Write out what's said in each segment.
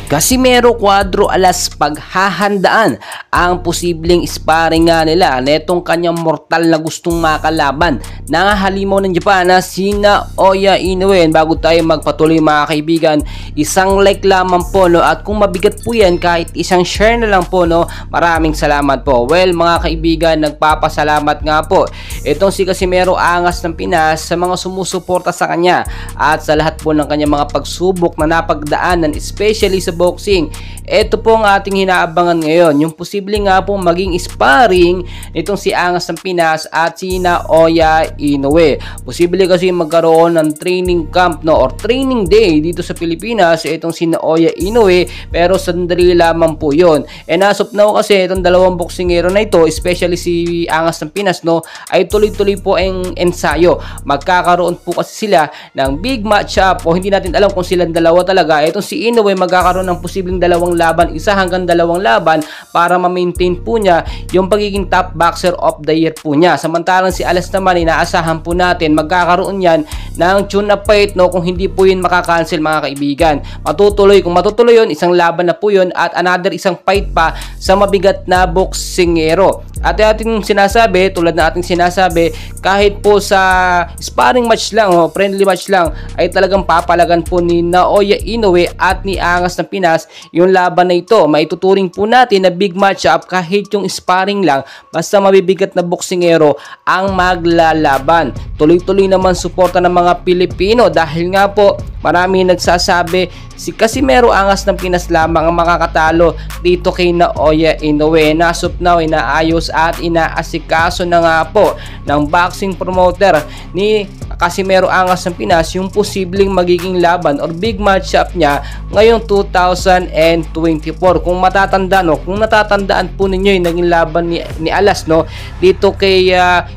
Casimero Cuadro Alas paghahandaan ang posibleng sparring nga nila netong kanyang mortal na gustong makalaban ng halimaw ng Japan na si Naoya Inoue. Bago tayo magpatuloy mga kaibigan, isang like lamang po, no, at kung mabigat po yan kahit isang share na lang po, no, maraming salamat po. Well mga kaibigan, nagpapasalamat nga po itong si Casimero Angas ng Pinas sa mga sumusuporta sa kanya at sa lahat po ng kanyang mga pagsubok na napagdaanan, especially sa boxing. Ito po ang ating hinaabangan ngayon, yung posible nga po maging sparring nitong si Angas ng Pinas at si Naoya Inoue. Posible kasi magkaroon ng training camp, no, or training day dito sa Pilipinas itong si Naoya Inoue, pero sandali lamang po yun. And as of now kasi itong dalawang boksingero na ito, especially si Angas ng Pinas, no, ay tuloy-tuloy po ang ensayo. Magkakaroon po kasi sila ng big matchup, o hindi natin alam kung silang dalawa talaga. Itong si Inoue magkakaroon ng posibleng dalawang laban, isa hanggang dalawang laban, para ma-maintain po niya yung pagiging top boxer of the year po niya. Samantalang si Alas naman, inaasahan po natin magkakaroon yan ng tune-up fight, no, kung hindi po yun makakancel mga kaibigan. Matutuloy, kung matutuloy yun, isang laban na po yun at another isang fight pa sa mabigat na boksingero. At ating sinasabi, tulad na ating sinasabi, kahit po sa sparring match lang, o friendly match lang, ay talagang papalagan po ni Naoya Inoue at ni Angas ng Pinas yung laban na ito. Maituturing po natin na big matchup kahit yung sparring lang, basta mabibigat na boksingero ang maglalaban. Tuloy-tuloy naman suporta ng mga Pilipino dahil nga po marami nagsasabi si Casimero Angas ng Pinas lamang ang makakatalo dito kay Naoya Inoue. As of now, inaayos at inaasikaso na nga po ng boxing promoter ni Casimero Angas ng Pinas yung posibleng magiging laban or big matchup niya ngayong 2024. Kung matatandaan, no, kung natatandaan po ninyo yung naging laban ni Alas, no, dito kay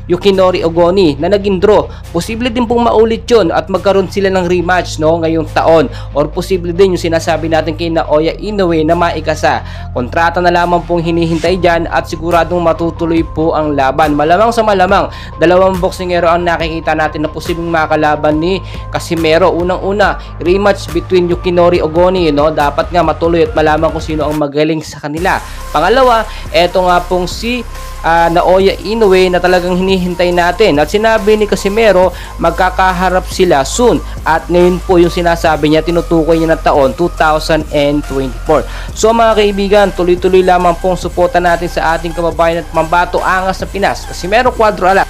Yukinori Ogoni na naging draw, posible din pong maulit yun at magkaroon sila ng rematch, no, ngayong taon, or posible din yung sinasabi natin kay Naoya Inoue na maikasa. Kontrata na lamang pong hinihintay dyan at siguradong matutuloy po ang laban. Malamang sa malamang, dalawang boksingero ang nakikita natin na posibleng makalaban ni Casimero. Unang-una, rematch between Yukinori Ogoni, no? Dapat nga matuloy at malaman kung sino ang magaling sa kanila. Pangalawa, eto nga pong si Naoya Inoue na talagang hinihintay natin. At sinabi ni Casimero, magkakaharap sila soon. At ngayon po yung sinasabi niya, tinutukoy niya na taon 2024. So mga kaibigan, tuloy-tuloy lamang pong suporta natin sa ating kababayan at mambato Angas ng Pinas, Casimero Cuadro Alas.